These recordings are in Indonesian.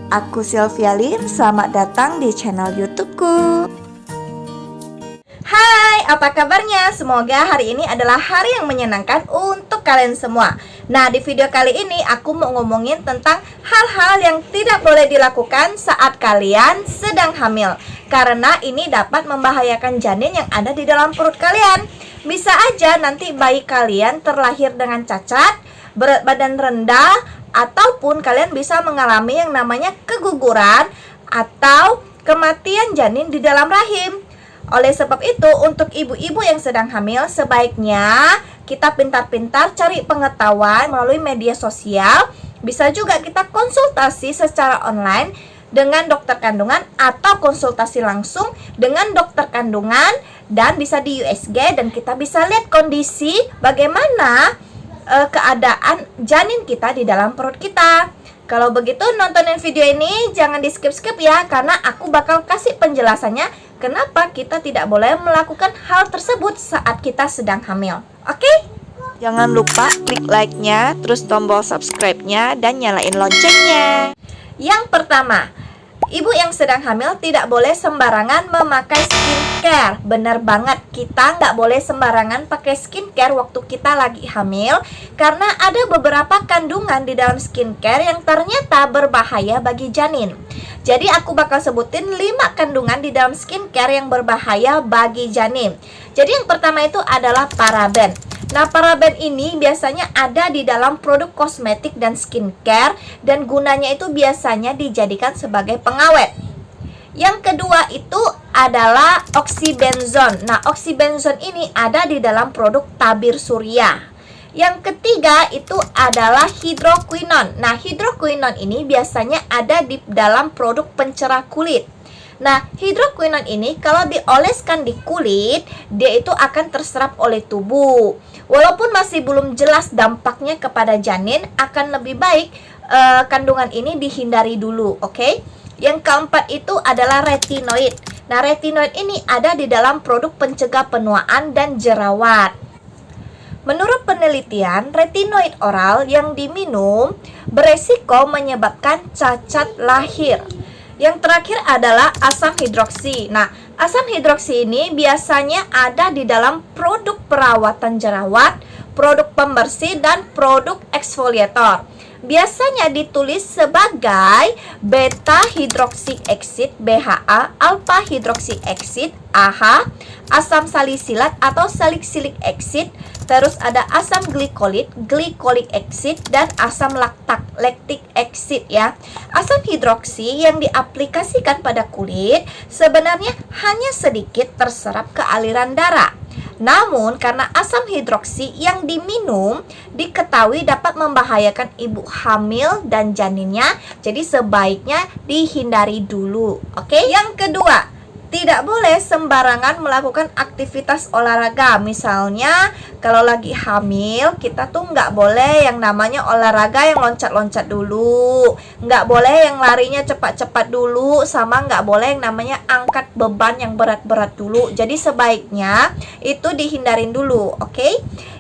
Aku Sylvia Lin, selamat datang di channel YouTubeku. Hai, apa kabarnya? Semoga hari ini adalah hari yang menyenangkan untuk kalian semua. Nah, di video kali ini aku mau ngomongin tentang hal-hal yang tidak boleh dilakukan saat kalian sedang hamil, karena ini dapat membahayakan janin yang ada di dalam perut kalian. Bisa aja nanti bayi kalian terlahir dengan cacat, berat badan rendah, ataupun kalian bisa mengalami yang namanya keguguran atau kematian janin di dalam rahim. Oleh sebab itu, untuk ibu-ibu yang sedang hamil, sebaiknya kita pintar-pintar cari pengetahuan melalui media sosial. Bisa juga kita konsultasi secara online dengan dokter kandungan atau konsultasi langsung dengan dokter kandungan, dan bisa di USG, dan kita bisa lihat kondisi bagaimana keadaan janin kita di dalam perut kita. Kalau begitu, nontonin video ini jangan di skip-skip ya, karena aku bakal kasih penjelasannya kenapa kita tidak boleh melakukan hal tersebut saat kita sedang hamil. Oke? Jangan lupa klik like-nya, terus tombol subscribe-nya, dan nyalain loncengnya. Yang pertama, ibu yang sedang hamil tidak boleh sembarangan memakai skincare. Bener banget, kita nggak boleh sembarangan pakai skincare waktu kita lagi hamil, karena ada beberapa kandungan di dalam skincare yang ternyata berbahaya bagi janin. Jadi aku bakal sebutin 5 kandungan di dalam skincare yang berbahaya bagi janin. Jadi yang pertama itu adalah paraben. Nah, paraben ini biasanya ada di dalam produk kosmetik dan skincare, dan gunanya itu biasanya dijadikan sebagai pengawet. Yang kedua itu adalah oksibenzon. Nah, oksibenzon ini ada di dalam produk tabir surya. Yang ketiga itu adalah hidroquinon. Nah, hidroquinon ini biasanya ada di dalam produk pencerah kulit. Nah, hidroquinon ini kalau dioleskan di kulit, dia itu akan terserap oleh tubuh. Walaupun masih belum jelas dampaknya kepada janin, akan lebih baik kandungan ini dihindari dulu, oke? Yang keempat itu adalah retinoid. Nah, retinoid ini ada di dalam produk pencegah penuaan dan jerawat. Menurut penelitian, retinoid oral yang diminum beresiko menyebabkan cacat lahir. Yang terakhir adalah asam hidroksi. Nah, asam hidroksi ini biasanya ada di dalam produk perawatan jerawat, produk pembersih, dan produk eksfoliator. Biasanya ditulis sebagai beta hidroksi eksid BHA, alpha hidroksi eksid AH, asam salisilat atau salisilik eksid, terus ada asam glikolit, glikolik eksid, dan asam lactic eksid ya. Asam hidroksi yang diaplikasikan pada kulit sebenarnya hanya sedikit terserap ke aliran darah. Namun karena asam hidroksi yang diminum diketahui dapat membahayakan ibu hamil dan janinnya, jadi sebaiknya dihindari dulu. Oke? Yang kedua, tidak boleh sembarangan melakukan aktivitas olahraga. Misalnya kalau lagi hamil, kita tuh nggak boleh yang namanya olahraga yang loncat-loncat dulu, nggak boleh yang larinya cepat-cepat dulu, sama nggak boleh yang namanya angkat beban yang berat-berat dulu. Jadi sebaiknya itu dihindarin dulu, oke?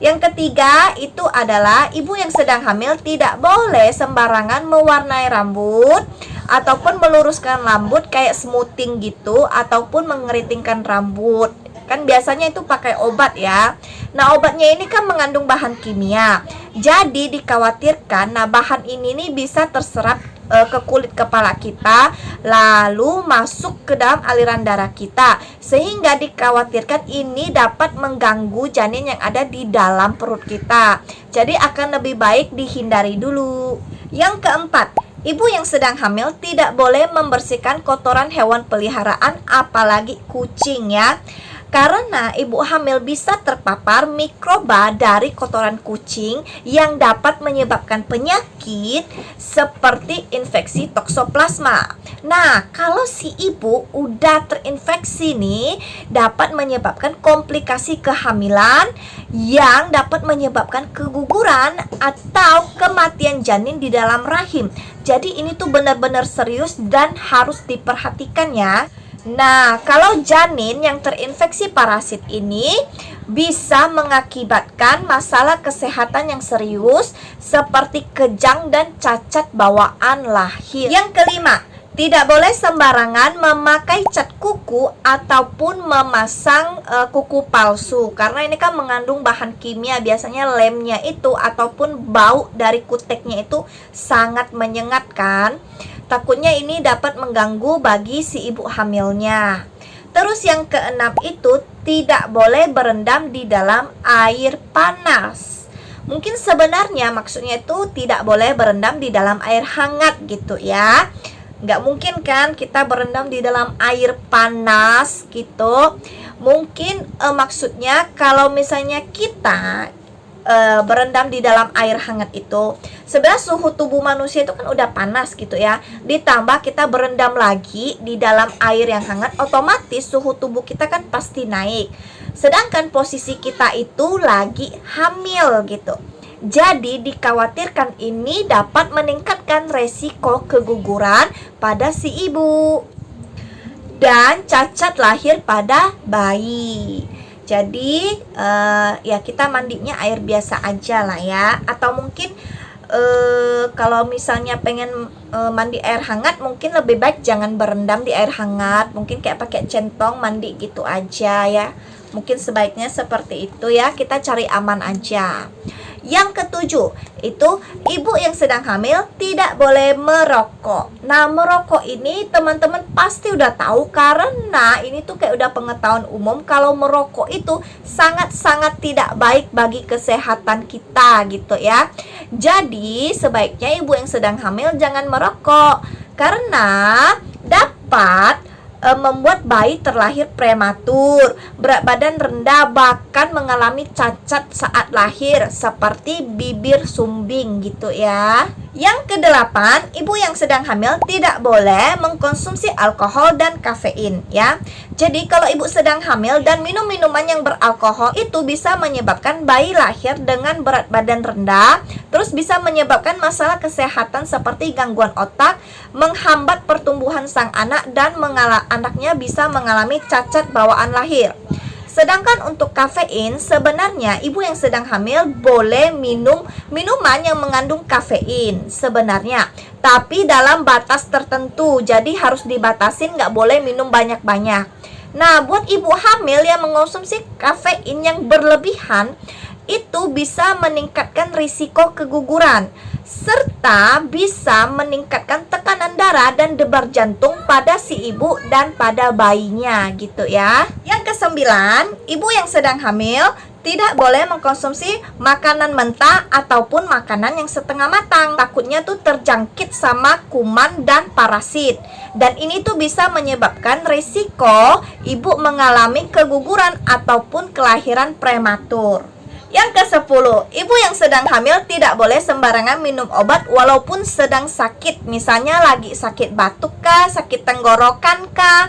Yang ketiga itu adalah ibu yang sedang hamil tidak boleh sembarangan mewarnai rambut ataupun meluruskan rambut kayak smoothing gitu, ataupun mengeritingkan rambut. Kan biasanya itu pakai obat ya. Nah, obatnya ini kan mengandung bahan kimia. Jadi dikhawatirkan bahan ini nih bisa terserap ke kulit kepala kita, lalu masuk ke dalam aliran darah kita, sehingga dikhawatirkan ini dapat mengganggu janin yang ada di dalam perut kita. Jadi akan lebih baik dihindari dulu. Yang keempat, ibu yang sedang hamil tidak boleh membersihkan kotoran hewan peliharaan, apalagi kucing ya. Karena ibu hamil bisa terpapar mikroba dari kotoran kucing yang dapat menyebabkan penyakit seperti infeksi toksoplasma. Nah, kalau si ibu udah terinfeksi nih, dapat menyebabkan komplikasi kehamilan yang dapat menyebabkan keguguran atau kematian janin di dalam rahim. Jadi ini tuh benar-benar serius dan harus diperhatikan ya. Nah, kalau janin yang terinfeksi parasit ini bisa mengakibatkan masalah kesehatan yang serius seperti kejang dan cacat bawaan lahir. Yang kelima, tidak boleh sembarangan memakai cat kuku ataupun memasang kuku palsu, karena ini kan mengandung bahan kimia, biasanya lemnya itu ataupun bau dari kuteknya itu sangat menyengat kan. Takutnya ini dapat mengganggu bagi si ibu hamilnya. Terus yang keenam itu tidak boleh berendam di dalam air panas. Mungkin sebenarnya maksudnya itu tidak boleh berendam di dalam air hangat gitu ya. Nggak mungkin kan kita berendam di dalam air panas gitu. Mungkin maksudnya kalau misalnya kita berendam di dalam air hangat itu, sebenarnya suhu tubuh manusia itu kan udah panas gitu ya, ditambah kita berendam lagi di dalam air yang hangat, otomatis suhu tubuh kita kan pasti naik. Sedangkan posisi kita itu lagi hamil gitu, jadi dikhawatirkan ini dapat meningkatkan resiko keguguran pada si ibu dan cacat lahir pada bayi. Jadi ya kita mandinya air biasa aja lah ya. Atau mungkin kalau misalnya pengen mandi air hangat, mungkin lebih baik jangan berendam di air hangat. Mungkin kayak pakai centong mandi gitu aja ya. Mungkin sebaiknya seperti itu ya. Kita cari aman aja. Yang ketujuh, itu ibu yang sedang hamil tidak boleh merokok. Nah, merokok ini teman-teman pasti udah tahu, karena ini tuh kayak udah pengetahuan umum kalau merokok itu sangat-sangat tidak baik bagi kesehatan kita gitu ya. Jadi, sebaiknya ibu yang sedang hamil jangan merokok, karena dapat membuat bayi terlahir prematur, berat badan rendah, bahkan mengalami cacat saat lahir seperti bibir sumbing gitu ya. Yang kedelapan, ibu yang sedang hamil tidak boleh mengkonsumsi alkohol dan kafein ya. Jadi kalau ibu sedang hamil dan minum minuman yang beralkohol, itu bisa menyebabkan bayi lahir dengan berat badan rendah, terus bisa menyebabkan masalah kesehatan seperti gangguan otak, menghambat pertumbuhan sang anak, dan anaknya bisa mengalami cacat bawaan lahir. Sedangkan untuk kafein, sebenarnya ibu yang sedang hamil boleh minum minuman yang mengandung kafein sebenarnya, tapi dalam batas tertentu. Jadi harus dibatasin, nggak boleh minum banyak-banyak. Nah, buat ibu hamil yang mengonsumsi kafein yang berlebihan, itu bisa meningkatkan risiko keguguran, serta bisa meningkatkan tekanan darah dan debar jantung pada si ibu dan pada bayinya gitu ya. Yang kesembilan, ibu yang sedang hamil tidak boleh mengkonsumsi makanan mentah ataupun makanan yang setengah matang. Takutnya tuh terjangkit sama kuman dan parasit. Dan ini tuh bisa menyebabkan risiko ibu mengalami keguguran ataupun kelahiran prematur. Yang ke-10, ibu yang sedang hamil tidak boleh sembarangan minum obat walaupun sedang sakit. Misalnya lagi sakit batuk kah, sakit tenggorokan kah,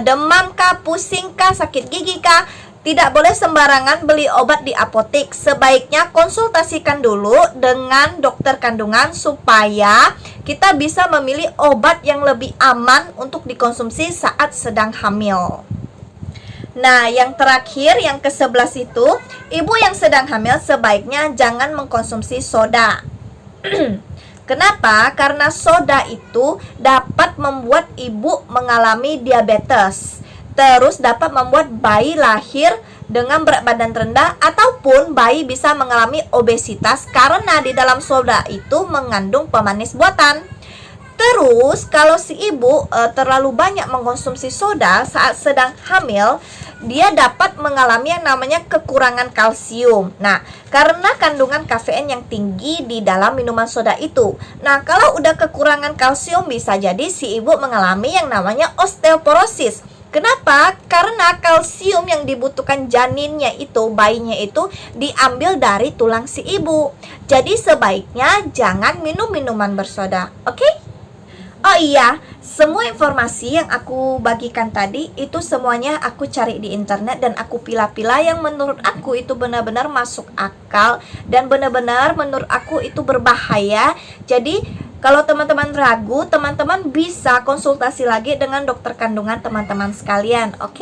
demam kah, pusing kah, sakit gigi kah. Tidak boleh sembarangan beli obat di apotek. Sebaiknya konsultasikan dulu dengan dokter kandungan supaya kita bisa memilih obat yang lebih aman untuk dikonsumsi saat sedang hamil. Nah, yang terakhir, yang ke-11 itu, ibu yang sedang hamil sebaiknya jangan mengkonsumsi soda. Kenapa? Karena soda itu dapat membuat ibu mengalami diabetes. Terus dapat membuat bayi lahir dengan berat badan rendah, ataupun bayi bisa mengalami obesitas karena di dalam soda itu mengandung pemanis buatan. Terus kalau si ibu terlalu banyak mengkonsumsi soda saat sedang hamil, dia dapat mengalami yang namanya kekurangan kalsium. Nah, karena kandungan kafein yang tinggi di dalam minuman soda itu. Nah, kalau udah kekurangan kalsium, bisa jadi si ibu mengalami yang namanya osteoporosis. Kenapa? Karena kalsium yang dibutuhkan janinnya itu, bayinya itu diambil dari tulang si ibu. Jadi sebaiknya jangan minum minuman bersoda. Oke? Oh iya, semua informasi yang aku bagikan tadi itu semuanya aku cari di internet dan aku pilah-pilah yang menurut aku itu benar-benar masuk akal dan benar-benar menurut aku itu berbahaya. Jadi Kalau teman-teman ragu, teman-teman bisa konsultasi lagi dengan dokter kandungan teman-teman sekalian, oke?